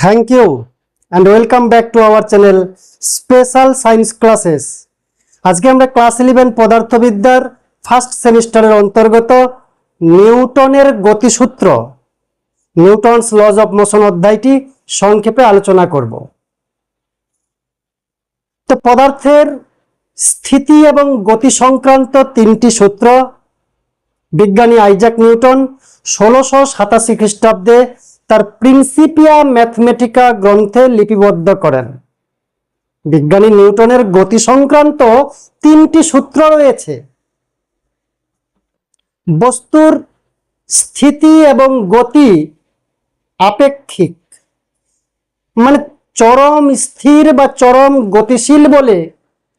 Thank you and welcome back to our channel Special Science Classes. আজকে আমরা class 11 পদার্থবিদ্যার first সেমিস্টারের অন্তর্গত নিউটনের গতিসূত্র নিউটনস লজ অফ মোশন অধ্যায়টি সংক্ষেপে আলোচনা করব। তো পদার্থের স্থিতি এবং গতি সংক্রান্ত তিনটি সূত্র বিজ্ঞানী আইজাক নিউটন 1687 খ্রিস্টাব্দে তার প্রিন্সিপিয়া ম্যাথমেটিকা গ্রন্থে লিপিবদ্ধ করেন। বিজ্ঞানী নিউটনের গতি সংক্রান্ত তিনটি সূত্র রয়েছে। বস্তুর স্থিতি এবং গতি আপেক্ষিক, মানে চরম স্থির বা চরম গতিশীল বলে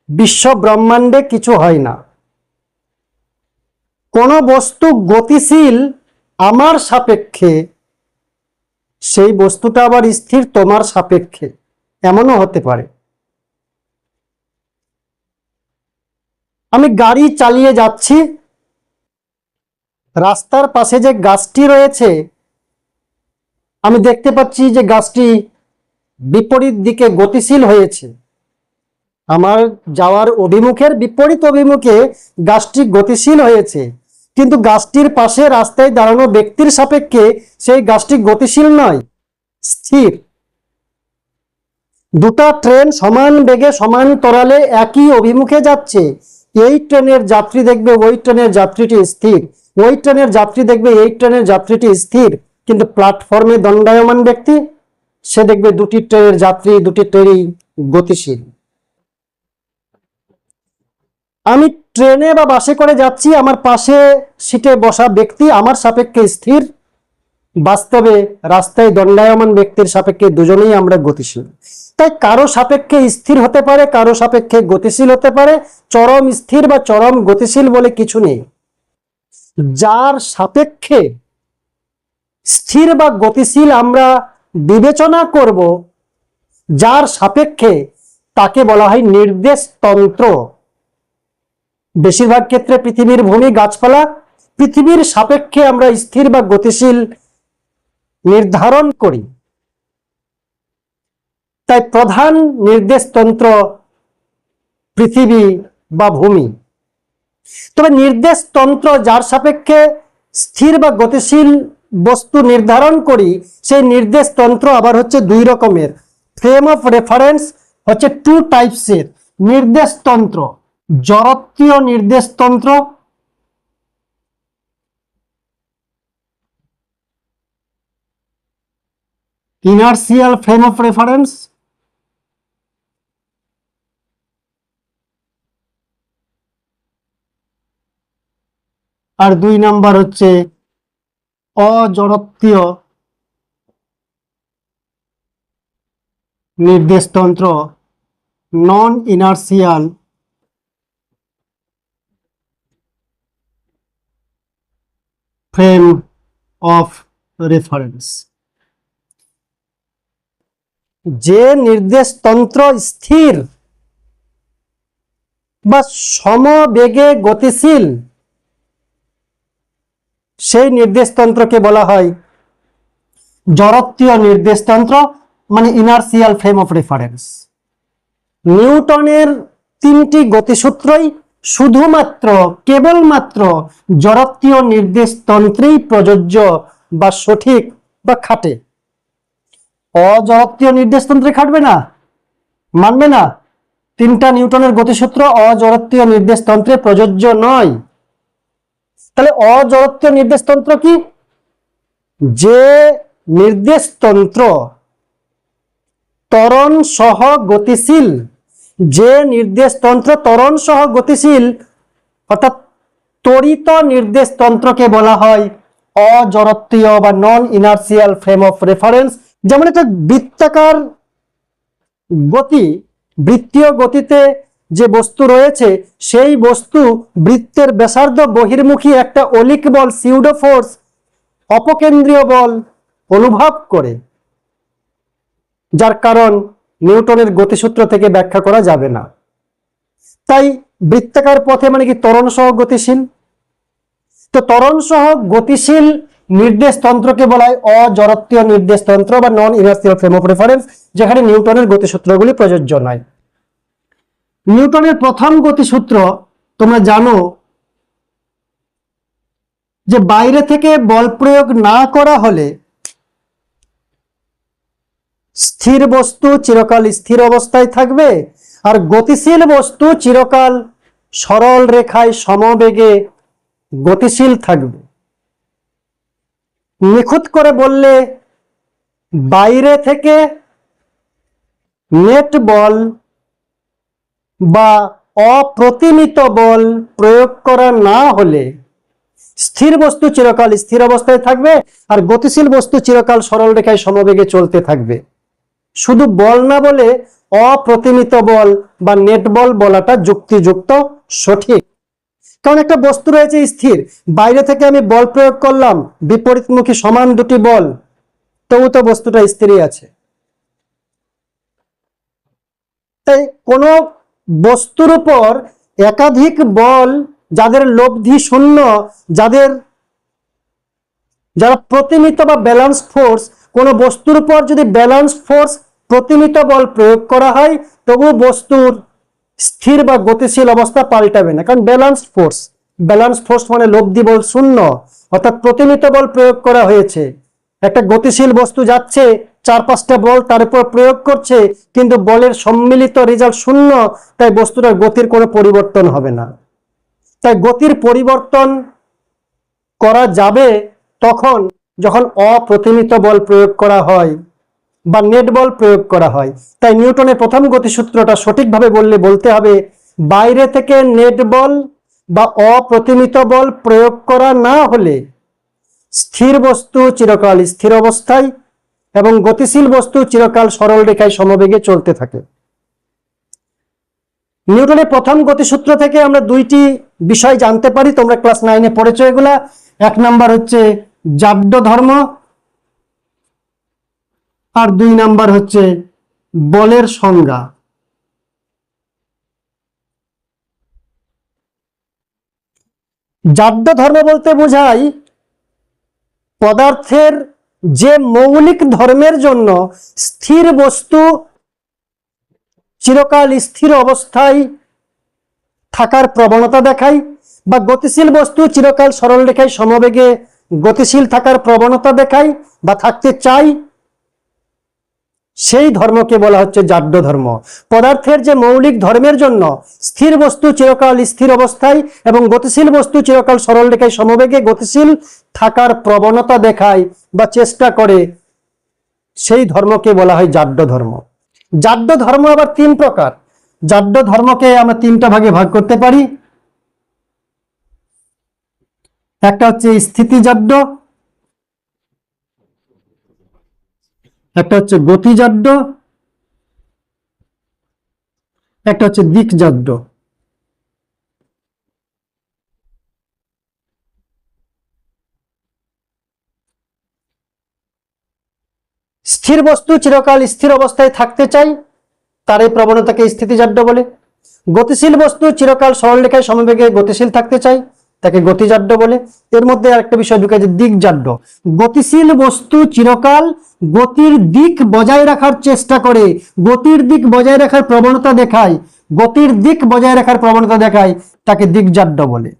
বিশ্ব ব্রহ্মাণ্ডে কিছু হয় না। কোন বস্তু গতিশীল আমার সাপেক্ষে, সেই বস্তুটা আবার স্থির তোমার সাপেক্ষে, এমনও হতে পারে। আমি গাড়ি চালিয়ে যাচ্ছি, রাস্তার পাশে যে গাছটি রয়েছে আমি দেখতে পাচ্ছি যে গাছটি বিপরীত দিকে গতিশীল হয়েছে। আমার যাওয়ার অভিমুখের বিপরীত অভিমুখে গাছটি গতিশীল হয়েছে, কিন্তু গাছটির পাশে রাস্তায় দাঁড়ানো ব্যক্তির সাপেক্ষে সেই গাছটি গতিশীল নয়, স্থির। দুটা ট্রেন সমান বেগে সমান্তরালে একই অভিমুখে যাচ্ছে, এই ট্রেনের যাত্রী দেখবে ওই ট্রেনের যাত্রীটি স্থির, ওই ট্রেনের যাত্রী দেখবে এই ট্রেনের যাত্রীটি স্থির, কিন্তু প্ল্যাটফর্মে দণ্ডায়মান ব্যক্তি সে দেখবে দুটি ট্রেনের যাত্রী দুটি ট্রেনই গতিশীল। আমি ট্রেনে বা বাসে করে যাচ্ছি, আমার পাশে সিটে বসা ব্যক্তি আমার সাপেক্ষে স্থির, বাস্তবে রাস্তায় দণ্ডায়মান ব্যক্তির সাপেক্ষে দুজনেই আমরা গতিশীল। তাই কারো সাপেক্ষে স্থির হতে পারে, কারো সাপেক্ষে গতিশীল হতে পারে। চরম স্থির বা চরম গতিশীল বলে কিছু নেই। যার সাপেক্ষে স্থির বা গতিশীল আমরা বিবেচনা করব, যার সাপেক্ষে, তাকে বলা হয় নির্দেশতন্ত্র। বেশিরভাগ ক্ষেত্রে পৃথিবীর ভূমি, গাছপালা, পৃথিবীর সাপেক্ষে আমরা স্থির বা গতিশীল নির্ধারণ করি। তাই প্রধান নির্দেশতন্ত্র পৃথিবী বা ভূমি। তবে নির্দেশতন্ত্র যার সাপেক্ষে স্থির বা গতিশীল বস্তু নির্ধারণ করি, সেই নির্দেশতন্ত্র আবার হচ্ছে দুই রকমের। ফ্রেম অফ রেফারেন্স হচ্ছে টু টাইপসের নির্দেশতন্ত্র: জড়ত্বীয় নির্দেশতন্ত্র ইনার্সিয়াল ফ্রেম অফ রেফারেন্স, আর দুই নাম্বার হচ্ছে অজড়ত্বীয় নির্দেশতন্ত্র, non inertial frame of reference. যে নির্দেশতন্ত্র স্থির বা সমবেগে গতিশীল, সেই নির্দেশতন্ত্রকে বলা হয় জড়ত্বীয় নির্দেশতন্ত্র, মানে ইনার্সিয়াল ফ্রেম অফ রেফারেন্স। নিউটনের তিনটি গতিসূত্রই শুধুমাত্র কেবলমাত্র জড়ত্বীয় নির্দেশতন্ত্রেই প্রযোজ্য বা সঠিক বা খাটে। অজড়ত্বীয় নির্দেশতন্ত্রে খাটবে না, মানবে না। তিনটা নিউটনের গতিসূত্র অজড়ত্বীয় নির্দেশতন্ত্রে প্রযোজ্য নয়। তাহলে অজড়ত্বীয় নির্দেশতন্ত্র কি? যে নির্দেশতন্ত্র ত্বরণ সহ গতিশীল, যে নির্দেশতন্ত্র ত্বরণ সহ গতিশীল, অর্থাৎ ত্বরিত নির্দেশতন্ত্রকে বলা হয় অজড়ত্বীয় বা নন ইনার্সিয়াল ফ্রেম অফ রেফারেন্স। যেমন একটা বৃত্তাকার গতি, বৃত্তীয় গতিতে যে বস্তু রয়েছে, সেই বস্তু বৃত্তের ব্যাসার্ধ বহির্মুখী একটা ওলিক বল, সিউডো ফোর্স, অপকেন্দ্রীয় বল অনুভব করে, যার কারণ নিউটনের গতিসূত্র থেকে ব্যাখ্যা করা যাবে না। তাই বৃত্তাকার পথে মানে কি ত্বরণ সহ গতিশীল। তো ত্বরণ সহ গতিশীল নির্দেশতন্ত্রকে বলা হয় অজড়ত্বীয় নির্দেশতন্ত্র বা নন ইনার্সিয়াল ফ্রেম অফ রেফারেন্স, যেখানে নিউটনের গতিসূত্রগুলি প্রযোজ্য নয়। নিউটনের প্রথম গতিসূত্র তোমরা জানো যে বাইরে থেকে বল প্রয়োগ না করা হলে স্থির বস্তু চিরকাল স্থির অবস্থায় থাকবে, আর গতিশীল বস্তু চিরকাল সরল রেখায় সমবেগে গতিশীল থাকবে। নিখুঁত করে বললে বাইরে থেকে নেট বল বা অপ্রতিমিত বল প্রয়োগ করা না হলে স্থির বস্তু চিরকাল স্থির অবস্থায় থাকবে, আর গতিশীল বস্তু চিরকাল সরল রেখায় সমবেগে চলতে থাকবে। শুধু বল না বলে অপ্রতিমিত বল বা নেট বল বলাটা যুক্তিযুক্ত, সঠিক। কারণ একটা বস্তু রয়েছে স্থির, বাইরে থেকে আমি বল প্রয়োগ করলাম বিপরীতমুখী সমান দুটি বল, তবু তো বস্তুটা স্থিরই আছে। তাই কোনো বস্তুর উপর একাধিক বল যাদের লব্ধি শূন্য, যারা প্রতিমিত বা ব্যালেন্স ফোর্স, কোন বস্তুর উপর যদি ব্যালেন্স ফোর্স প্রতিমিত বল প্রয়োগ করা হয় তবু বস্তুর স্থির বা গতিশীল অবস্থা পাল্টাবে না, কারণ ব্যালেন্স ফোর্স মানে লব্ধি বল শূন্য, অর্থাৎ প্রতিমিত বল প্রয়োগ করা হয়েছে। একটা গতিশীল বস্তু যাচ্ছে, 4-5টা বল তার উপর প্রয়োগ করছে, কিন্তু বলের সম্মিলিত রেজাল্ট শূন্য, তাই বস্তুটার গতির কোনো পরিবর্তন হবে না। তাই গতির পরিবর্তন করা যাবে তখন যখন অপ্রতিমিত বল প্রয়োগ করা হয় বা নেট বল প্রয়োগ করা হয়। তাই নিউটনের প্রথম গতিসূত্রটা সঠিকভাবে বলতে হবে বাইরে থেকে নেট বল বা অপ্রতিমিত বল প্রয়োগ করা না হলে স্থির বস্তু চিরকাল স্থির অবস্থায় এবং গতিশীল বস্তু চিরকাল সরল রেখায় সমবেগে চলতে থাকে। নিউটনের প্রথম গতিসূত্র থেকে আমরা দুইটি বিষয় জানতে পারি, তোমরা ক্লাস 9-এ পড়েছো এগুলা। এক নাম্বার হচ্ছে জাড্য ধর্ম, আর 2 নাম্বার হচ্ছে বলের সংজ্ঞা। জাড্য ধর্ম বলতে বোঝায় পদার্থের যে মৌলিক ধর্মের জন্য স্থির বস্তু চিরকাল স্থির অবস্থায় থাকার প্রবণতা দেখায় বা গতিশীল বস্তু চিরকাল সরল রেখায় সমবেগে গতিশীল থাকার প্রবণতা দেখায় বা থাকতে চাই, সেই ধর্মকে বলা হচ্ছে জাড্য ধর্ম। পদার্থের যে মৌলিক ধর্মের জন্য স্থির বস্তু চিরকাল স্থির অবস্থায় এবং গতিশীল বস্তু চিরকাল সরল রেখায় সমবেগে গতিশীল থাকার প্রবণতা দেখায় বা চেষ্টা করে, সেই ধর্মকে বলা হয় জাড্য ধর্ম। জাড্য ধর্ম আবার 3 প্রকার। জাড্য ধর্মকে আমরা 3টা ভাগে ভাগ করতে পারি। একটা হচ্ছে স্থিতিজাড্য, একটা হচ্ছে গতিজাড্য, একটা হচ্ছে দিকজাড্য। স্থির বস্তু চিরকাল স্থির অবস্থায় থাকতে চাই, তার এই প্রবণতাকে স্থিতিজাড্য বলে। গতিশীল বস্তু চিরকাল সরল রেখায় সমবেগে গতিশীল থাকতে চাই, তাকে গতিজাড্য বলে। এর মধ্যে আরেকটা বিষয় ঢুকে আছে, দিকজাড্য। গতিশীল বস্তু চিরকাল গতির দিক বজায় রাখার চেষ্টা করে, গতির দিক বজায় রাখার প্রবণতা দেখায়, তাকে দিকজাড্য বলে।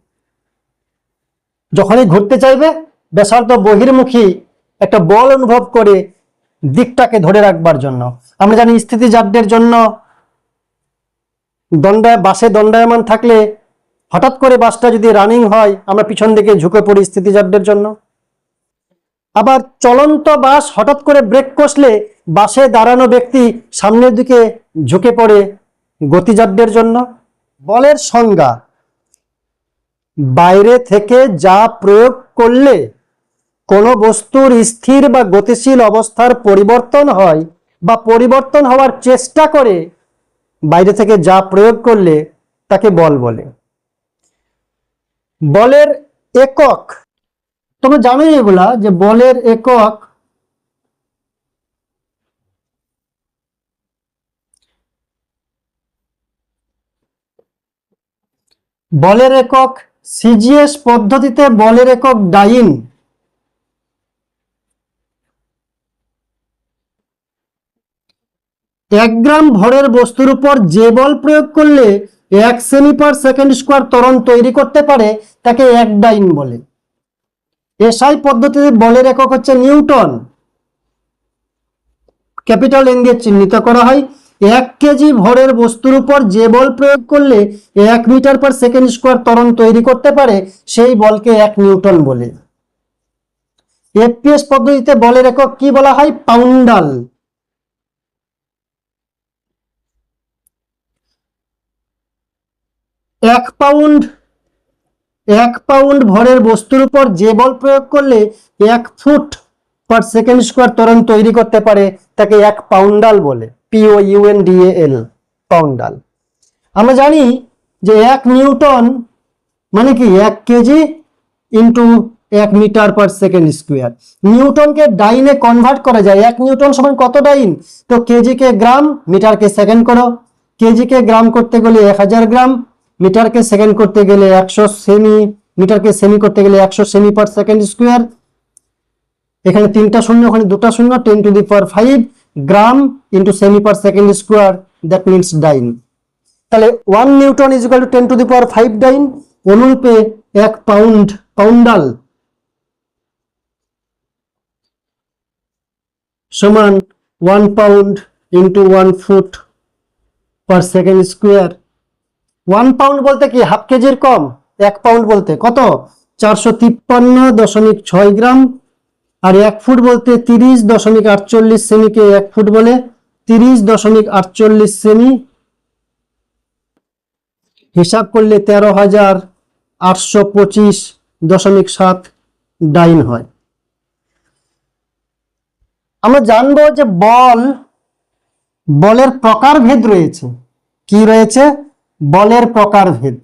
যখনই ঘুরতে চাইবে ব্যাসার্ধ বহির্মুখী একটা বল অনুভব করে দিকটাকে ধরে রাখবার জন্য। আমরা জানি স্থিতিজাড্যের জন্য বাসে দণ্ডায়মান থাকলে হঠাৎ করে বাসটা যদি রানিং হয় আমরা পিছন দিকে ঝুঁকে পড়ি স্থিতিজাড্যের জন্য। আবার চলন্ত বাস হঠাৎ করে ব্রেক কষলে বাসে দাঁড়ানো ব্যক্তি সামনের দিকে ঝুঁকে পড়ে গতিজাড্যের জন্য। বলের সংজ্ঞা: বাইরে থেকে যা প্রয়োগ করলে কোনো বস্তুর স্থির বা গতিশীল অবস্থার পরিবর্তন হয় বা পরিবর্তন হওয়ার চেষ্টা করে, বাইরে থেকে যা প্রয়োগ করলে তাকে বল বলে। বলের একক তোমরা জানোই এগুলা, যে বলের একক সিজিএস পদ্ধতিতে বলের একক ডাইন, 1 গ্রাম ভরের বস্তুর উপর যে বল প্রয়োগ করলে 1 সেমি পার সেকেন্ড স্কোয়ার ত্বরণ তৈরি করতে পারে তাকে এক ডাইন বলে। এসআই পদ্ধতিতে বলের একক হচ্ছে নিউটন, ক্যাপিটাল এন দিয়ে চিহ্নিত করা হয়। 1 কেজি ভরের বস্তুর উপর যে বল প্রয়োগ করলে 1 মিটার পার সেকেন্ড স্কোয়ার ত্বরণ তৈরি করতে পারে সেই বলকে 1 নিউটন বলে। এফপিএস পদ্ধতিতে বলের একক কি বলা হয়? পাউন্ডাল। এক পাউন্ড ভরের বস্তুর উপর যে বল প্রয়োগ করলে 1 ফুট পার সেকেন্ড স্কোয়ার ত্বরণ তৈরি করতে পারে তাকে 1 পাউন্ডাল বলে। POUNDAL, poundal. আমরা জানি যে 1 নিউটন মানে কি 1 K G into 1 metre per second square. নিউটনকে ডাইনে কনভার্ট করা যায়। 1 নিউটন সমান কত ডাইন? তো কেজিকে গ্রাম, মিটারকে সেকেন্ড করো। কেজিকে গ্রাম করতে গেলে 1000 গ্রাম, মিটারকে সেকেন্ড করতে গেলে 100 সেমি, মিটারকে সেমি করতে গেলে 100 সেমি পার সেকেন্ড স্কোয়ার। এখানে 3টা শূন্য, ওখানে 2টা শূন্য, 10 to the power 5 gram into সেমি per second square, that means dyne. তাহলে 1 newton is equal to 10 to the power 5 dyne. অনুরূপে 1 পাউন্ড, পাউন্ডাল সমান 1 pound into 1 foot per second square. 1 pound বলতে কি হাফ কেজির কম, 1 পাউন্ড বলতে কত? 453.6 গ্রাম। আর 1 ফুট বলতে 30.48 সেমিকে 1 ফুট বলে, 30.48 সেমি। হিসাব করলে 13,825.7 ডাইন হয়। আমরা জানবো যে বলের প্রকারভেদ রয়েছে। কি রয়েছে? বলের প্রকারভেদ।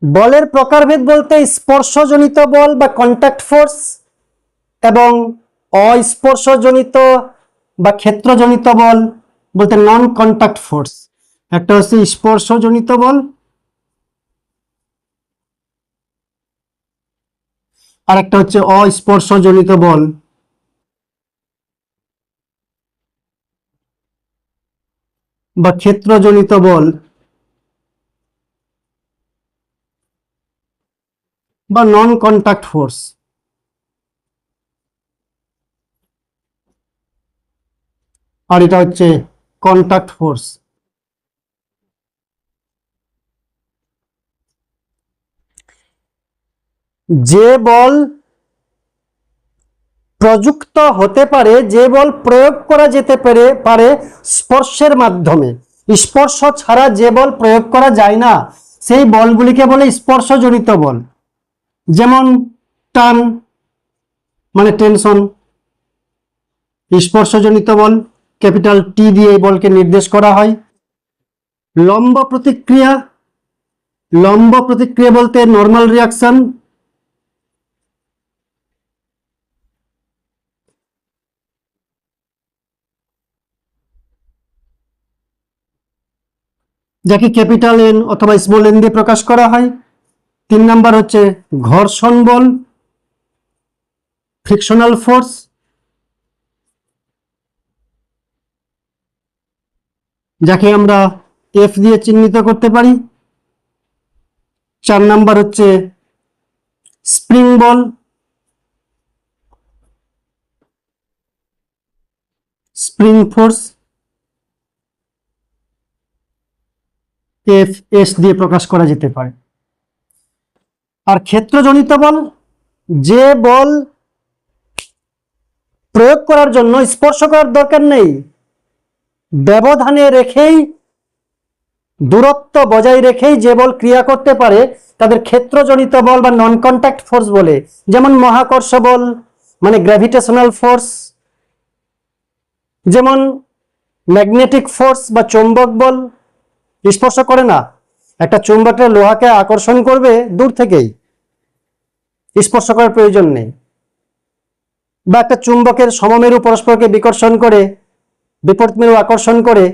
বলের প্রকারভেদ বলতে স্পর্শজনিত বল বা কন্ট্যাক্ট ফোর্স এবং অস্পর্শজনিত বা ক্ষেত্রজনিত বল বলতে নন কন্ট্যাক্ট ফোর্স। একটা হচ্ছে স্পর্শজনিত বল আর একটা হচ্ছে অস্পর্শজনিত বল। বা ক্ষেত্রজনিত বল বা নন কন্ট্যাক্ট ফোর্স। আর এটা হচ্ছে কন্ট্যাক্ট ফোর্স। যে বল প্রযুক্ত হতে পারে, যে বল প্রয়োগ করা যেতে পারে স্পর্শের মাধ্যমে, স্পর্শ ছাড়া যে বল প্রয়োগ করা যায় না সেই বলগুলিকে বলে স্পর্শজনিত বল। যেমন টান মানে টেনশন, স্পর্শজনিত বল, ক্যাপিটাল টি দিয়ে এই বলকে নির্দেশ করা হয়। লম্ব প্রতিক্রিয়া, লম্ব প্রতিক্রিয়া বলতে নর্মাল রিয়াকশন। যাকে ক্যাপিটাল এন অথবা স্মল এন দিয়ে প্রকাশ করা হয়। 3 নাম্বার হচ্ছে ঘর্ষণ বল, ফ্রিকশনাল ফোর্স, যাকে আমরা এফ দিয়ে চিহ্নিত করতে পারি। 4 নাম্বার হচ্ছে স্প্রিং বল, স্প্রিং ফোর্স, এফ এস দিয়ে প্রকাশ করা যেতে পারে। আর ক্ষেত্রজনিত বল, যে বল প্রয়োগ করার জন্য স্পর্শ করার দরকার নেই, ব্যবধানে রেখেই, দূরত্ব বজায় রেখেই যে বল ক্রিয়া করতে পারে তাদের ক্ষেত্রজনিত বল বা নন কন্ট্যাক্ট ফোর্স বলে। যেমন মহাকর্ষ বল মানে গ্র্যাভিটেশনাল ফোর্স, যেমন ম্যাগনেটিক ফোর্স বা চৌম্বক বল, স্পর্শ করে না। একটা চুম্বকের লোহাকে আকর্ষণ করবে দূর থেকেই, স্পর্শ করার প্রয়োজন নেই। বা একটা চুম্বকের সমমেরু পরস্পরকে বিকর্ষণ করে, বিপরীত মেরু আকর্ষণ করে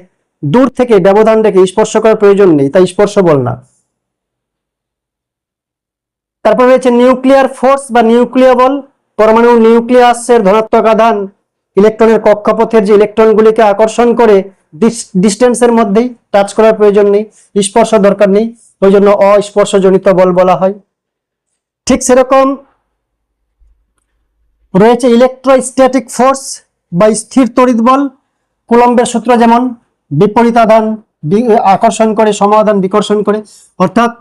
দূর থেকে ব্যবধান রেখে স্পর্শ করার প্রয়োজন নেই, তাই স্পর্শ বল না। তারপর রয়েছে নিউক্লিয়ার ফোর্স বা নিউক্লিয় বল। পরমাণু নিউক্লিয়াসের ধনাত্মক আধান ইলেকট্রনের কক্ষপথের যে ইলেকট্রনগুলিকে আকর্ষণ করে ডিস্টেন্সের মধ্যেই, টাচ করার প্রয়োজন নেই, স্পর্শ দরকার নেই, ওই জন্য অস্পর্শজনিত বল বলা হয়। ঠিক সেরকম রয়েছে ইলেকট্রোস্ট্যাটিক ফোর্স বা স্থির তড়িৎ বল। কুলম্বের সূত্র যেমন বিপরীত আধান আকর্ষণ করে, সমাধান বিকর্ষণ করে, অর্থাৎ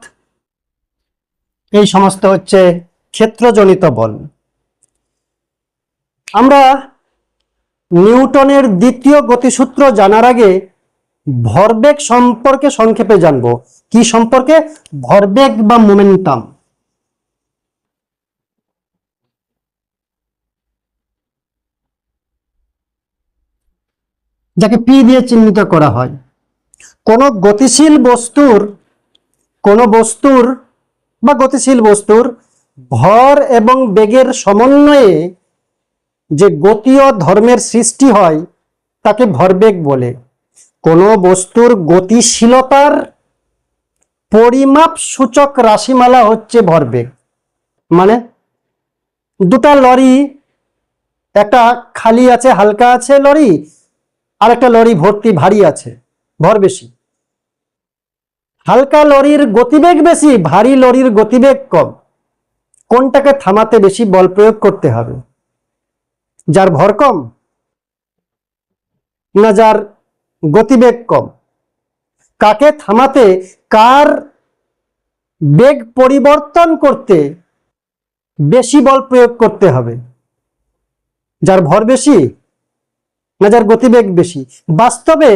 এই সমস্ত হচ্ছে ক্ষেত্রজনিত বল। আমরা নিউটনের দ্বিতীয় গতিসূত্র জানার আগে ভরবেগ সম্পর্কে সংক্ষেপে জানব। কি সম্পর্কে? ভরবেগ বা মোমেন্টাম। যাকে পি দিয়ে চিহ্নিত করা হয়। কোন গতিশীল বস্তুর ভর এবং বেগের সমন্বয়ে যে গতীয় ধর্মের সৃষ্টি হয় তাকে ভরবেগ বলে। কোন বস্তুর গতিশীলতার পরিমাপ সূচক রাশিমালা হচ্ছে ভরবেগ। মানে দুটা লরি, একটা খালি আছে, হালকা আছে লরি, আর একটা লরি ভর্তি ভারী আছে, ভর বেশি। হালকা লরির গতিবেগ বেশি, ভারী লরির গতিবেগ কম। কোনটাকে থামাতে বেশি বল প্রয়োগ করতে হবে? যার ভর কম না যার গতিবেগ কম? কাকে থামাতে, কার বেগ পরিবর্তন করতে বেশি বল প্রয়োগ করতে হবে? যার ভর বেশি না যার গতিবেগ বেশি? বাস্তবে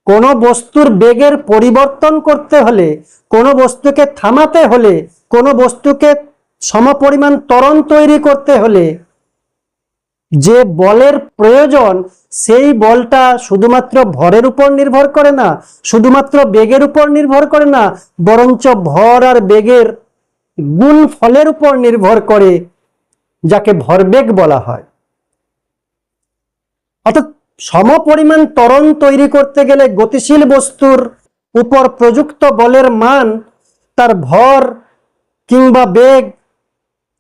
কোন বস্তুর বেগের পরিবর্তন করতে হলে, কোন বস্তুকে থামাতে হলে, কোন বস্তুকে সমপরিমাণ ত্বরণ তৈরি করতে হলে যে বলের প্রয়োজন, সেই বলটা শুধুমাত্র ভরের উপর নির্ভর করে না, শুধুমাত্র বেগের উপর নির্ভর করে না, বরঞ্চ ভর আর বেগের গুণফলের উপর নির্ভর করে, যাকে ভরবেগ বলা হয়। অর্থাৎ সমপরিমাণ ত্বরণ তৈরি করতে গেলে গতিশীল বস্তুর উপর প্রযুক্ত বলের মান তার ভর কিংবা বেগ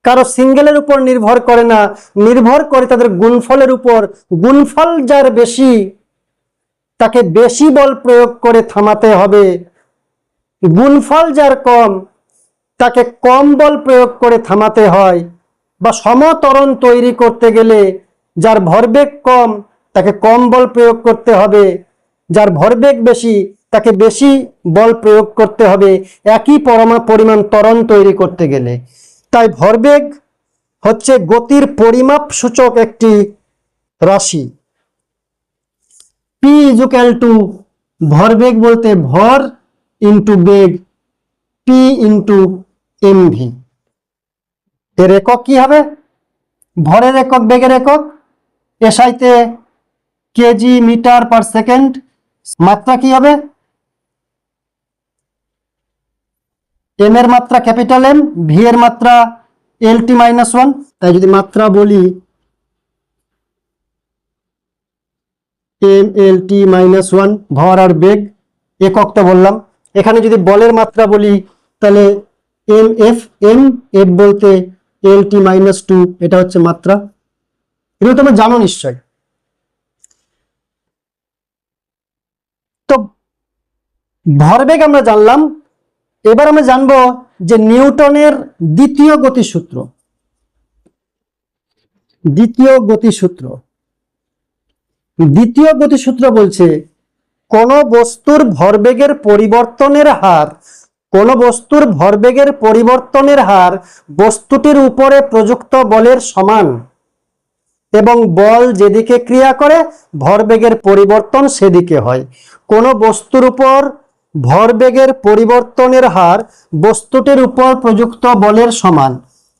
কারো সিঙ্গেলের উপর নির্ভর করে না, নির্ভর করে তাদের গুণফলের উপর। গুণফল যার বেশি তাকে বেশি বল প্রয়োগ করে থামাতে হবে, গুণফল যার কম তাকে কম বল প্রয়োগ করে থামাতে হয়। বা সমত্বরণ তৈরি করতে গেলে যার ভরবেগ কম তাকে কম বল প্রয়োগ করতে হবে, যার ভরবেগ বেশি তাকে বেশি বল প্রয়োগ করতে হবে একই পরিমাণ ত্বরণ তৈরি করতে গেলে। তাই ভরবেগ হচ্ছে গতির পরিমাপ সূচক একটি রাশি। পি ইজুক্যাল টু, ভরবেগ বলতে ভর ইন্টু বেগ, পি ইন্টু এমভি। এর একক কি হবে? ভরের একক, বেগের একক। এসআইতে কেজি মিটার পার সেকেন্ড। মাত্রা কি হবে? এম এর মাত্রা ক্যাপিটাল এম, ভি এর মাত্রা এলটি মাইনাস ওয়ান। তাই যদি মাত্রা বলি এম এল টি মাইনাস ওয়ান, ভর আর বেগ, এককটা বললাম। এখানে যদি বলের মাত্রা বলি তাহলে এম এফ, এম এফ বলতে এল টি মাইনাস টু, এটা হচ্ছে মাত্রা। এগুলো তোমরা জানো নিশ্চয়। তো ভরবেগ আমরা জানলাম, এবার আমরা জানবো যে নিউটনের দ্বিতীয় গতিসূত্র। দ্বিতীয় গতিসূত্র বলছে কোন বস্তুর ভরবেগের পরিবর্তনের হার বস্তুটির উপরে প্রযুক্ত বলের সমান, এবং বল যেদিকে ক্রিয়া করে ভরবেগের পরিবর্তন সেদিকে হয়। কোন বস্তুর উপর ভরবেগের পরিবর্তনের হার বস্তুটির উপর প্রযুক্ত বলের সমান।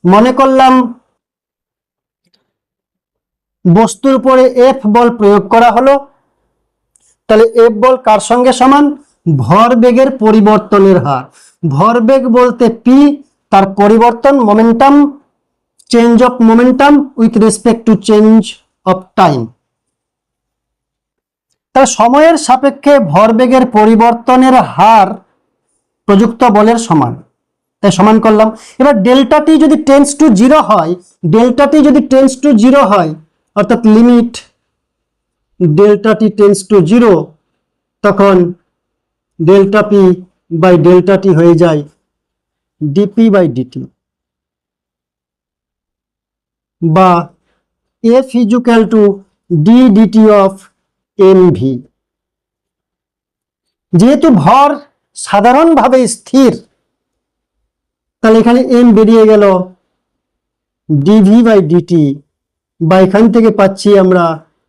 মনে করলাম বস্তুর উপরে এফ বল প্রয়োগ করা হলো, তাহলে এফ বল কার সঙ্গে সমান? ভরবেগের পরিবর্তনের হার। ভরবেগ বলতে পি, তার পরিবর্তন momentum, change of momentum with respect to change of time. তাহলে সময়ের সাপেক্ষে ভরবেগের পরিবর্তনের হার প্রযুক্ত বলের সমান, তাই সমান করলাম। এবার ডেল্টা টি যদি টেন্স টু জিরো হয়, ডেল্টা টি যদি টেন্স টু জিরো হয়, অর্থাৎ limit delta T tends to zero, তখন delta P by delta T হয়ে যায় ডিপি বাই ডিটি, বা F equal to D DT of M V. যেহেতু ভর সাধারণভাবে স্থির, তাহলে এখানে এম বেরিয়ে গেল ডিভি বাই ডিটি, বা এখান থেকে পাচ্ছি আমরা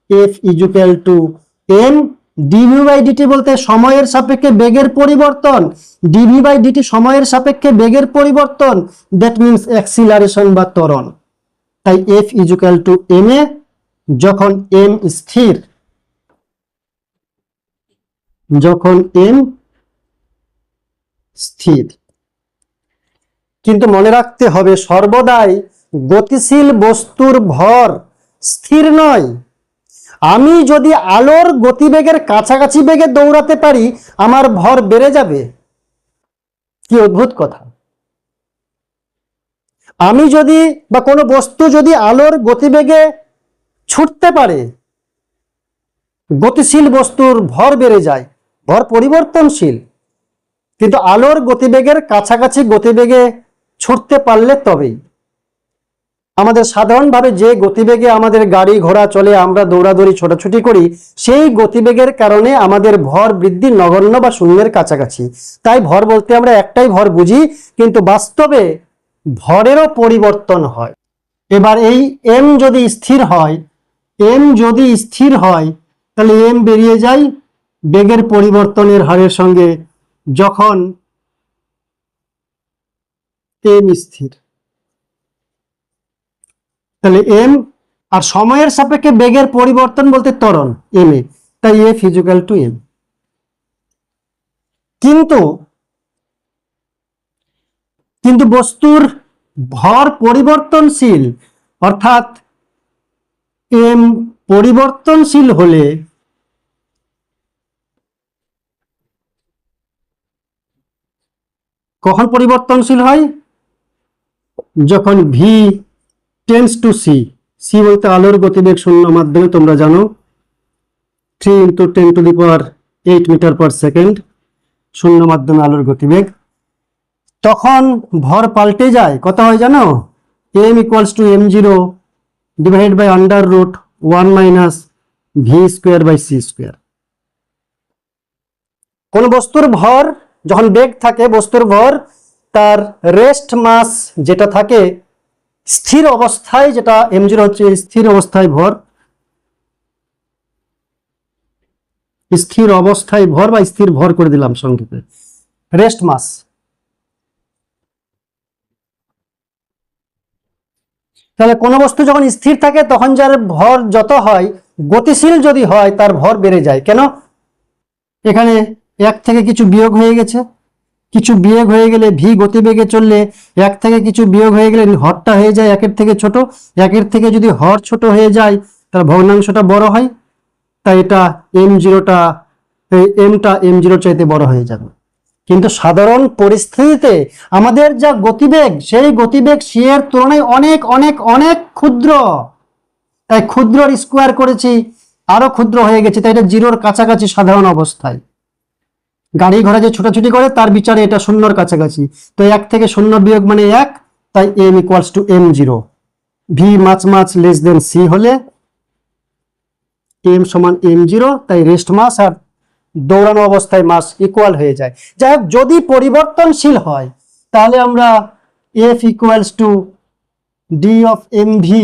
F equal to M DV by DT, বলতে সময়ের সাপেক্ষে বেগের পরিবর্তন, ডিভি বাই ডিটি সময়ের সাপেক্ষে বেগের পরিবর্তন, দ্যাট মিনস অ্যাক্সিলারেশন বা ত্বরণ। তাই এফ ইজুক্যাল টু এম এ, যখন এম স্থির, যখন এম স্থির। কিন্তু মনে রাখতে হবে সর্বদাই গতিশীল বস্তুর ভর স্থির নয়। আমি যদি আলোর গতিবেগের কাছাকাছি বেগে দৌড়াতে পারি, আমার ভর বেড়ে যাবে। কি অদ্ভুত কথা! আমি যদি বা কোনো বস্তু যদি আলোর গতিবেগে ছুটতে পারে, গতিশীল বস্তুর ভর বেড়ে যায়, ভর পরিবর্তনশীল, কিন্তু আলোর গতিবেগের কাছাকাছি গতিবেগে ছুটতে পারলে তবেই। আমাদের সাধারণভাবে যে গতিবেগে আমাদের গাড়ি ঘোড়া চলে, আমরা দৌড়াদৌড়ি ছোটাছুটি করি, সেই গতিবেগের কারণে আমাদের ভর বৃদ্ধি নগণ্য বা শূন্যের কাছাকাছি। তাই ভর বলতে আমরা একটাই ভর বুঝি, কিন্তু বাস্তবে ভরেরও পরিবর্তন হয়। এবার এই এম যদি স্থির হয়, এম যদি স্থির হয়, তাহলে এম বেরিয়ে যায় বেগের পরিবর্তনের হারের সঙ্গে, যখন এম স্থির। তাহলে এম আর সময়ের সাপেক্ষে বেগের পরিবর্তন বলতে ত্বরণ এম এ, তাই এফ ইজুক্যাল টু এম। কিন্তু কিন্তু বস্তুর ভর পরিবর্তনশীল, অর্থাৎ এম পরিবর্তনশীল হলে কখন পরিবর্তনশীল হয়? যখন V tends to C, C বলতে আলোর গতিবেগ শূন্য মাধ্যমে, তোমরা জানো 3 × 10⁸ মিটার পার সেকেন্ড শূন্য মাধ্যমে আলোর গতিবেগ। তখন ভর পাল্টে যায়, কত হয় জানো? M equals to M zero divide by √1 minus V square by C square. কোন বস্তুর ভর যখন বেগ থাকে, বস্তুর ভর তার রেস্ট মাস যেটা থাকে স্থির অবস্থায়, যেটা এম জিরো হচ্ছে স্থির অবস্থায় ভর, স্থির অবস্থায় ভর বা স্থির ভর করে দিলাম সংক্ষেপে, রেস্ট মাস। তাহলে কোনো বস্তু যখন স্থির থাকে তখন যার ভর যত হয়, গতিশীল যদি হয় তার ভর বেড়ে যায়। কেন? এখানে এক থেকে কিছু বিয়োগ হয়ে গেছে, কিছু বিয়োগ হয়ে গেলে ভি গতিবেগে চললে এক থেকে কিছু বিয়োগ হয়ে গেলে হরটা হয়ে যায় একের থেকে ছোট, একের থেকে যদি হর ছোট হয়ে যায় তার ভগ্নাংশটা বড় হয়, তাই এটা এম জিরোটা, এমটা এম জিরো চাইতে বড় হয়ে যাবে। কিন্তু সাধারণ পরিস্থিতিতে আমাদের যা গতিবেগ, সেই গতিবেগ সি এর তুলনায় অনেক অনেক অনেক ক্ষুদ্র, তাই ক্ষুদ্রর স্কোয়ার করেছি, আরো ক্ষুদ্র হয়ে গেছে, তাই এটা জিরোর কাছাকাছি সাধারণ অবস্থায়। গাড়ি ঘোড়া যে ছোটাছুটি করে তার বিচারে এটা শূন্যর কাছাকাছি, তো এক থেকে শূন্য বিয়োগ মানে এক, তাই M equals to M zero. V much much less than C হলে এম সমান এম জিরো, তাই রেস্ট মাস আর দৌড়ানো অবস্থায় মাস ইকুয়াল হয়ে যায়। যাই হোক, যদি পরিবর্তনশীল হয় তাহলে আমরা F equals to D of M V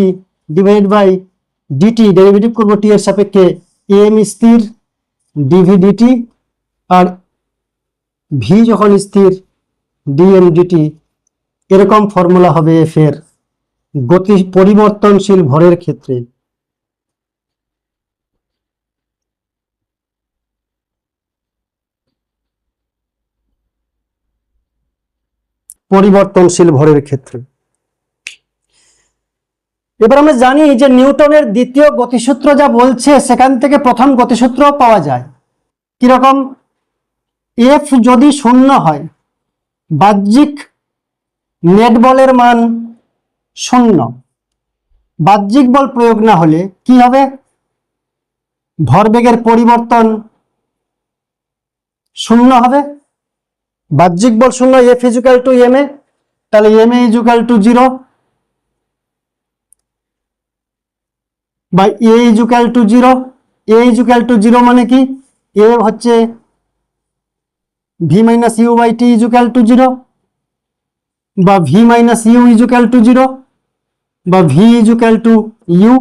divide by DT, derivative করবো টি এর সাপেক্ষে, এম স্থির ডিভি ডিটি, আর ভি যখন স্থির ডিএম ডিটি। এরকম ফর্মুলা হবে এফ এর গতি পরিবর্তনশীল ভরের ক্ষেত্রে। পরিবর্তনশীল ভরের ক্ষেত্রে এবার আমরা জানি যে নিউটনের দ্বিতীয় গতিসূত্র যা বলছে সেখান থেকে প্রথম গতিসূত্র পাওয়া যায়। কিরকম? এফ যদি শূন্য হয়, বাহ্যিক নেট বলের মান শূন্য, বাহ্যিক বল প্রয়োগ না হলে কি হবে? ভরবেগের পরিবর্তন শূন্য হবে। বাহ্যিক বল শূন্য, F equal to M A, তাহলে এম এ ইজুকাল টু 0 বা A equal to 0। A equal to 0 মানে কি? এ হচ্ছে V minus U by T equal to 0, বা V minus U equal to 0, বা ভি ইজুকাল টু ইউ।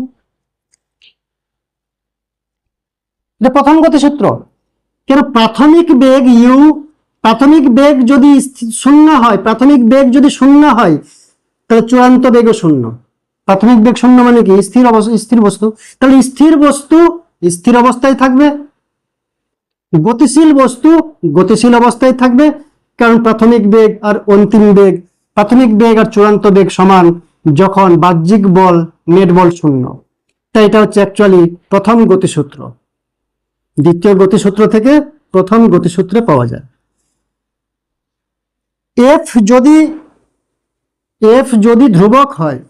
এটা প্রথম গতিসূত্র। কেন? প্রাথমিক বেগ ইউ, প্রাথমিক বেগ যদি শূন্য হয়, প্রাথমিক বেগ যদি শূন্য হয় তাহলে চূড়ান্ত বেগও শূন্য। প্রাথমিক বেগ শূন্য মানে কি? স্থির বস্তু। তাহলে স্থির বস্তু স্থির অবস্থায় থাকবে, গতিশীল বস্তু গতিশীল অবস্থায় থাকবে, কারণ প্রাথমিক বেগ আর অন্তিম বেগ, প্রাথমিক বেগ আর চূড়ান্ত বেগ সমান যখন বাহ্যিক বল নেট বল শূন্য। তাই এটা হচ্ছে অ্যাকচুয়ালি প্রথম গতিসূত্র। দ্বিতীয় গতিসূত্র থেকে প্রথম গতিসূত্রে পাওয়া যায়। এফ যদি ধ্রুবক হয়,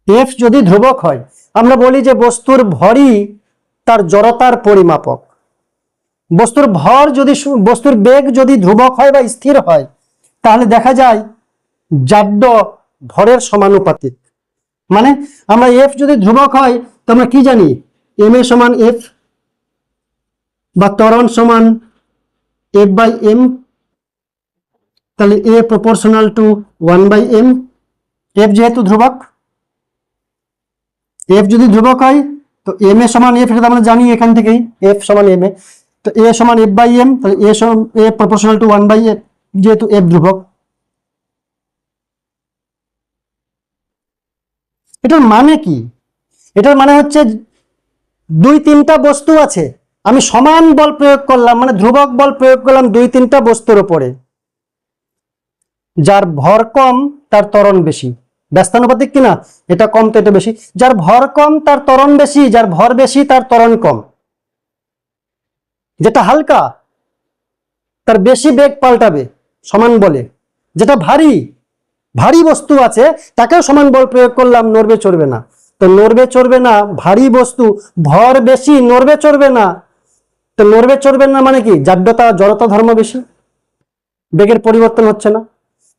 এফ যদি ধ্রুবক হয়, আমরা বলি যে বস্তুর ভরই তার জড়তার পরিমাপক। বস্তুর ভর যদি, বস্তুর বেগ যদি ধ্রুবক হয় বা স্থির হয়, তাহলে দেখা যায় জাড্য ভরের সমানুপাতিক। মানে আমরা এফ যদি ধ্রুবক হয় তো আমরা কি জানি? এম এ সমান এফ, বা ত্বরণ সমান এফ বাই এম। তাহলে a proportional to 1 by M. F যেহেতু ধ্রুবক, এফ যদি ধ্রুবক হয় তো এম এ সমান এফ, এটা আমরা জানি এখান থেকেই, এফ সমান এম এ। তো এ সমান এফ বাই এম, তাহলে এ সমান এ প্রপোর্শনাল টু 1 বাই এফ, যেহেতু এফ ধ্রুবক। এটার মানে কি? এটার মানে হচ্ছে দুই তিনটা বস্তু আছে, আমি সমান বল প্রয়োগ করলাম, মানে ধ্রুবক বল প্রয়োগ করলাম দুই তিনটা বস্তুর উপরে। যার ভর কম তার ত্বরণ বেশি, ব্যস্তানুপাতিক কিনা? এটা কম তো এটা বেশি। যার ভর কম তার ত্বরণ বেশি, যার ভর বেশি তার ত্বরণ কম। যেটা হালকা তার বেশি বেগ পাল্টাবে সমান বলে, যেটা ভারী, ভারী বস্তু আছে তাকেও সমান বল প্রয়োগ করলাম, নড়বে চড়বে না। তো নড়বে চড়বে না, ভারী বস্তু, ভর বেশি, নড়বে চড়বে না। তো নড়বে চড়বে না মানে কি? জাড্যতা জড়তা ধর্ম বেশি, বেগের পরিবর্তন হচ্ছে না।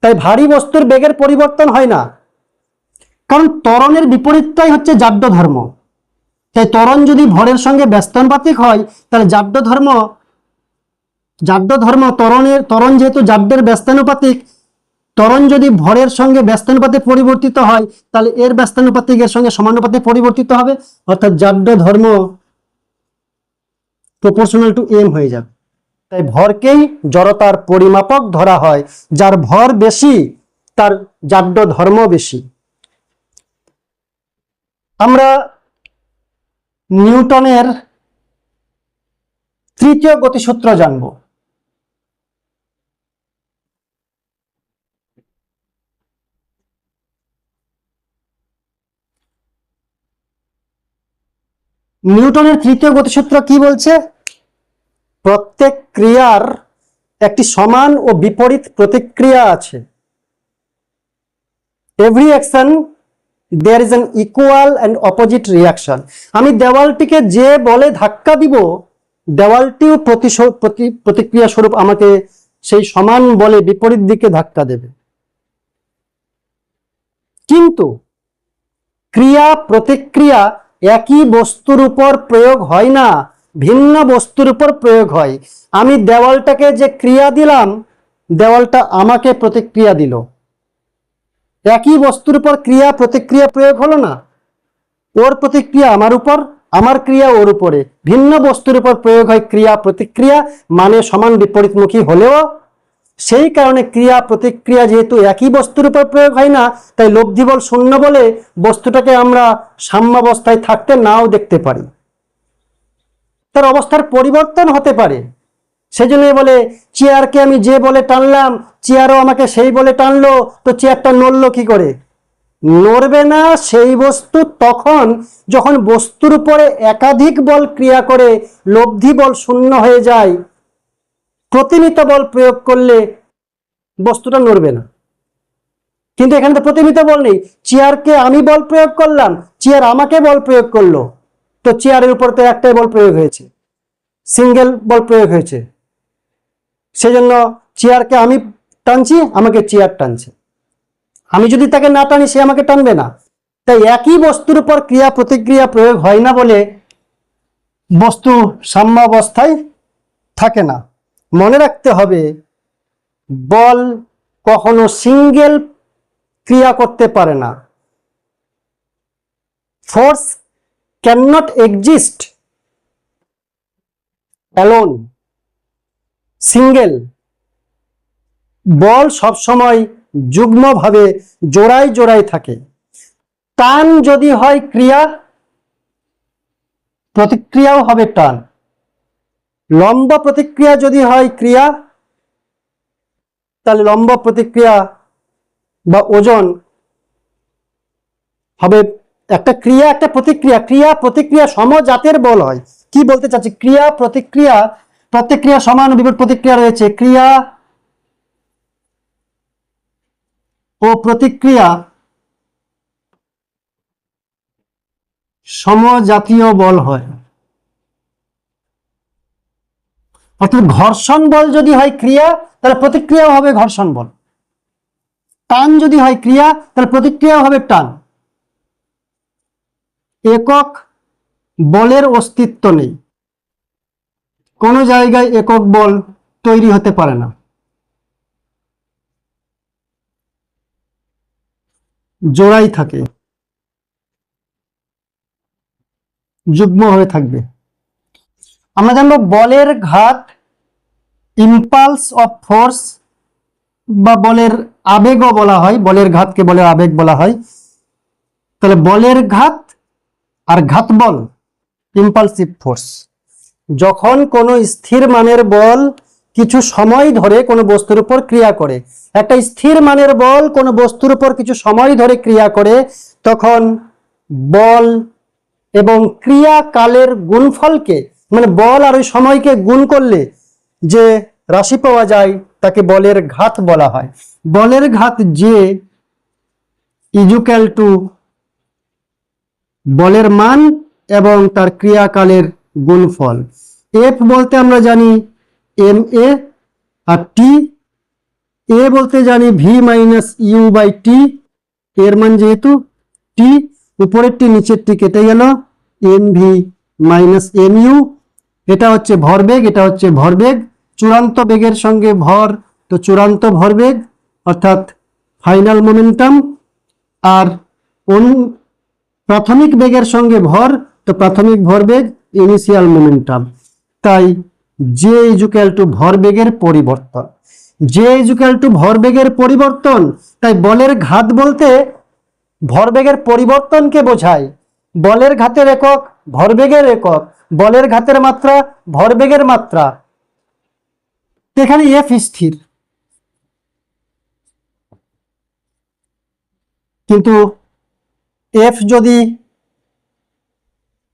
তাই ভারী বস্তুর বেগের পরিবর্তন হয় না, কারণ ত্বরণের বিপরীতটাই হচ্ছে জাড্য ধর্ম। তাই ত্বরণ যদি ভরের সঙ্গে ব্যস্তানুপাতিক হয় তাহলে জাড্য ধর্ম ত্বরণ যেহেতু জাড্যের ব্যস্তানুপাতিক, ত্বরণ যদি ভরের সঙ্গে ব্যস্তানুপাতে পরিবর্তিত হয় তাহলে এর ব্যস্তানুপাতিক এর সঙ্গে সমানুপাতে পরিবর্তিত হবে, অর্থাৎ জাড্য ধর্ম প্রপোর্শনাল টু এম হয়ে যাবে। তাই ভরকেই জড়তার পরিমাপক ধরা হয়, যার ভর বেশি তার জাড্য ধর্ম বেশি। আমরা নিউটনের তৃতীয় গতিসূত্র জানব। নিউটনের তৃতীয় গতিসূত্র কি বলছে? প্রত্যেক ক্রিয়ার একটি সমান ও বিপরীত প্রতিক্রিয়া আছে। Every action there is an equal and opposite reaction. আমি দেওয়ালটিকে যে বলে ধাক্কা দিব, দেওয়ালটিও প্রতিক্রিয়া স্বরূপ আমাকে সেই সমান বলে বিপরীত দিকে ধাক্কা দেবে। কিন্তু ক্রিয়া প্রতিক্রিয়া একই বস্তুর উপর প্রয়োগ হয় না, ভিন্ন বস্তুর উপর প্রয়োগ হয়। আমি দেওয়ালটাকে যে ক্রিয়া দিলাম, দেওয়ালটা আমাকে প্রতিক্রিয়া দিল। একই বস্তুর উপর ক্রিয়া প্রতিক্রিয়া প্রয়োগ হলো না, ওর প্রতিক্রিয়া আমার উপর, আমার ক্রিয়া ওর উপরে। ভিন্ন বস্তুর উপর প্রয়োগ হয় ক্রিয়া প্রতিক্রিয়া, মানে সমান বিপরীতমুখী হলেও। সেই কারণে ক্রিয়া প্রতিক্রিয়া যেহেতু একই বস্তুর উপর প্রয়োগ হয় না, তাই লব্ধি বল শূন্য বলে বস্তুটাকে আমরা সাম্যাবস্থায় থাকতে নাও দেখতে পারি, তার অবস্থার পরিবর্তন হতে পারে। সেজন্য বলে চেয়ারকে আমি যে বলে টানলাম, চেয়ারও আমাকে সেই বলে টানলো, তো চেয়ারটা নড়লো কি করে? নড়বে না সেই বস্তু তখন যখন বস্তুর উপরে একাধিক বল ক্রিয়া করে লব্ধি বল শূন্য হয়ে যায়। প্রতিমিত বল প্রয়োগ করলে বস্তুটা নড়বে না। কিন্তু এখানে তো প্রতিমিত বল নেই, চেয়ারকে আমি বল প্রয়োগ করলাম, চেয়ার আমাকে বল প্রয়োগ করলো, তো চেয়ারের উপর তো একটাই বল প্রয়োগ হয়েছে, সিঙ্গেল বল প্রয়োগ হয়েছে, সেজন্য চেয়ারকে আমি টানছি, আমাকে চেয়ার টানছে। আমি যদি তাকে না টানি সে আমাকে টানবে না। তাই একই বস্তুর উপর ক্রিয়া প্রতিক্রিয়া প্রয়োগ হয় না বলে বস্তু সাম্যাবস্থায় থাকে না। মনে রাখতে হবে বল কখনো সিঙ্গেল ক্রিয়া করতে পারে না। Force cannot exist alone, single. বল সবসময় যুগ্মভাবে জোড়ায় জোড়ায় থাকে। টান যদি হয় ক্রিয়া, প্রতিক্রিয়াও হবে টান। লম্ব প্রতিক্রিয়া যদি হয় ক্রিয়া, তাহলে লম্ব প্রতিক্রিয়া বা ওজন হবে একটা ক্রিয়া একটা প্রতিক্রিয়া। ক্রিয়া প্রতিক্রিয়া সমজাতের বল হয়। কি বলতে চাচ্ছি, ক্রিয়া প্রতিক্রিয়া, প্রতিক্রিয়া সমান বিপরীত প্রতিক্রিয়া রয়েছে, ক্রিয়া ও প্রতিক্রিয়া সমজাতীয় বল হয়। অর্থাৎ ঘর্ষণ বল যদি হয় ক্রিয়া, তাহলে প্রতিক্রিয়াও হবে ঘর্ষণ বল। টান যদি হয় ক্রিয়া, তাহলে প্রতিক্রিয়াও হবে টান। একক বলের অস্তিত্ব নেই, কোনো জায়গায় একক বল তৈরি হতে পারে না, জোড়াই থাকে, যুগ্ম হয়ে থাকবে। আমরা জানবো বলের ঘাত, ইম্পালস অফ ফোর্স বা বলের আবেগও বলা হয়, বলের ঘাতকে বলের আবেগ বলা হয়। তাহলে বলের ঘাত আর ঘাত বল, ইম্পালসিভ ফোর্স। যখন কোনো স্থির মানের বল কিছু সময় ধরে কোনো বস্তুর উপর ক্রিয়া করে, একটা স্থির মানের বল কোনো বস্তুর উপর কিছু সময় ধরে ক্রিয়া করে, তখন বল এবং ক্রিয়াকালের গুণফলকে, মানে বল আর ওই সময়কে গুণ করলে যে রাশি পাওয়া যায় তাকে বলের ঘাত বলা হয়। বলের ঘাত যে ইকুয়াল টু বলের মান এবং তার ক্রিয়াকালের গুণফল। এফ বলতে আমরা জানি এম এ, আর টি এ বলতে জানি ভি মাইনাস ইউ বাই টি, এর মান যেহেতু টি, উপরের টি নিচের টি কেটে গেল, M V minus M U. এটা হচ্ছে ভরবেগ, এটা হচ্ছে ভরবেগ। চূড়ান্ত বেগের সঙ্গে ভর, তো চূড়ান্ত ভরবেগ অর্থাৎ ফাইনাল মোমেন্টাম। আর প্রাথমিক বেগের সঙ্গে ভর, তো প্রাথমিক ভরবেগ, ইনিশিয়াল মোমেন্টাম। তাই জে ইকুয়াল টু ভরবেগের পরিবর্তন, জে ইকুয়াল টু ভরবেগের পরিবর্তন। তাই বলের ঘাত বলতে ভরবেগের পরিবর্তনকে বোঝায়। বলের ঘাতের একক ভরবেগের একক, বলের ঘাতের মাত্রা ভরবেগের মাত্রা। এখানে এফ স্থির, কিন্তু এফ যদি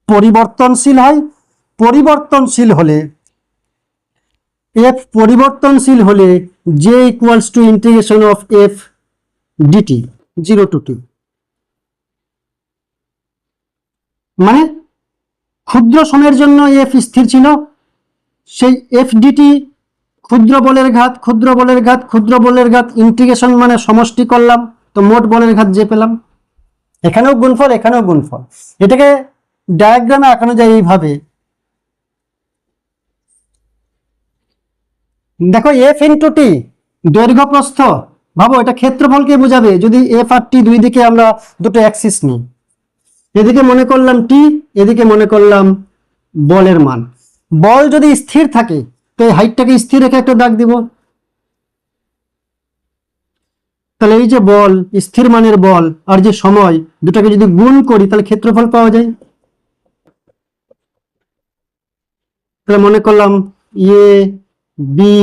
পরিবর্তনশীল হয়, পরিবর্তনশীল হলে এফ পরিবর্তনশীল হলে J equals to integration of F DT 0 to t। মানে ক্ষুদ্র সময়ের জন্য এফ স্থির ছিল, সেই এফ ডিটি ক্ষুদ্র বলের ঘাত, ক্ষুদ্র বলের ঘাত, ক্ষুদ্র বলের ঘাত, ইন্টিগ্রেশন মানে সমষ্টি করলাম, তো মোট বলের ঘাত যে পেলাম। এখানেও গুণফল, এখানেও গুণফল। এটাকে ডায়াগ্রামে আঁকানো যায় এইভাবে। দেখো এফ ইন্টু টি দৈর্ঘ্য প্রস্থ, ভাবো এটা ক্ষেত্রফলকে বোঝাবে। যদি এফ আর টি দুই দিকে আমরা দুটো অ্যাক্সিস নিই, এদিকে মনে করলাম টি, এদিকে মনে করলাম বলের মান। বল যদি স্থির থাকে তো এই হাইটটাকে স্থির রেখে একটা দাগ দিব। তাহলে এই যে বল, স্থির মানের বল আর যে সময়, দুটাকে যদি গুণ করি তাহলে ক্ষেত্রফল পাওয়া যায়। তাহলে মনে করলাম এ বি,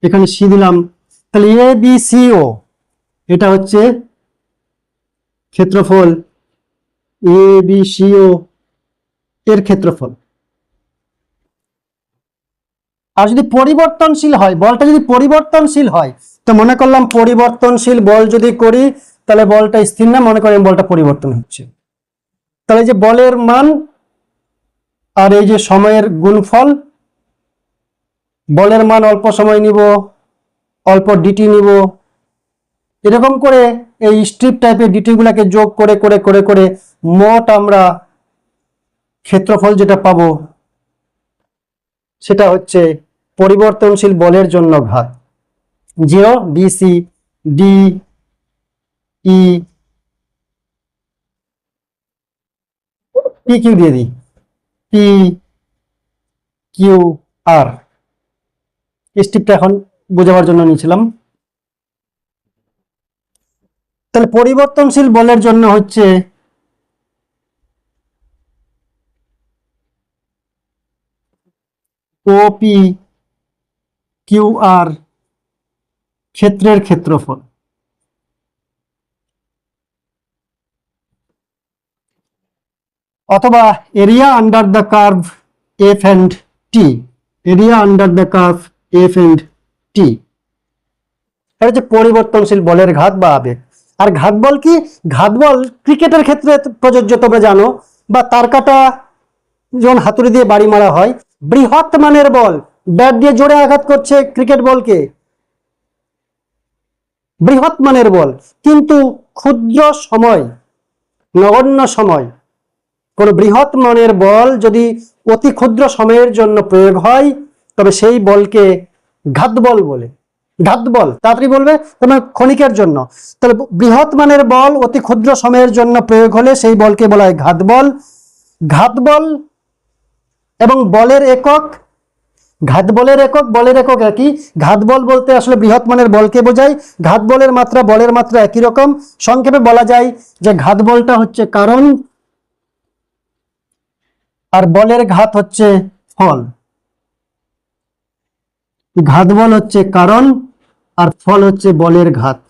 এখানে সি দিলাম, তাহলে এ বি সি ও এটা হচ্ছে ক্ষেত্রফল এ বি সি ও এর ক্ষেত্রফল। আর যদি পরিবর্তনশীল হয়, বলটা যদি পরিবর্তনশীল হয়, তো মনে করলাম পরিবর্তনশীল বল যদি করি তাহলে বলটা স্থির না, মনে করেন বলটা পরিবর্তন হচ্ছে, তাহলে যে বলের মান আর এই যে সময়ের গুণফল, বলের মান অল্প সময় নিব, অল্প ডিটি নিব, এরকম করে এই স্ট্রিপ টাইপের ডিটি গুলাকে যোগ করে করে করে করে মোট আমরা ক্ষেত্রফল যেটা পাবো সেটা হচ্ছে পরিবর্তনশীল বলের জন্য ঘাত। 0 BC D E P Q দিয়ে দিই, পি কিউ আর, স্ট্রিপটা এখন বোঝাবার জন্য নিয়েছিলাম। তাহলে পরিবর্তনশীল বলের জন্য হচ্ছে ওপি কিউ আর ক্ষেত্রের ক্ষেত্রফল, অথবা area under the curve F and T, area under the curve F and T. এটা হচ্ছে পরিবর্তনশীল বলের ঘাত বা আবেগ। আর ঘাত বল কি? ঘাত বল ক্রিকেটের ক্ষেত্রে প্রযোজ্য, তোমরা জানো, বা তার কাটা যখন হাতুড়ি দিয়ে বাড়ি মারা হয়, বৃহৎ মানের বল ব্যাট দিয়ে জোরে আঘাত করছে ক্রিকেট বলকে, বৃহৎ মানের বল, কিন্তু ক্ষুদ্র সময়, নগণ্য সময়, কোন বৃহৎ মানের বল যদি অতি ক্ষুদ্র সময়ের জন্য প্রয়োগ হয় তবে সেই বলকে ঘাত বল বলে। ঘাত বল তাড়াতাড়ি বলবে, তোমার ক্ষণিকের জন্য, তাহলে বৃহৎ মানের বল অতি ক্ষুদ্র সময়ের জন্য প্রয়োগ হলে সেই বলকে বলা হয় ঘাত বল। ঘাত বল এবং বলের একক, ঘাত বলের একক, বলের একক একই। ঘাত বল বলতে আসলে বৃহৎ মানের বলকে বোঝায়। ঘাত বলের মাত্রা, বলের মাত্রা একই রকম। সংক্ষেপে বলা যায় যে ঘাত বলটা হচ্ছে কারণ আর বলের ঘাত হচ্ছে ফল। ঘাত বল হচ্ছে কারণ আর ফল হচ্ছে বলের ঘাত।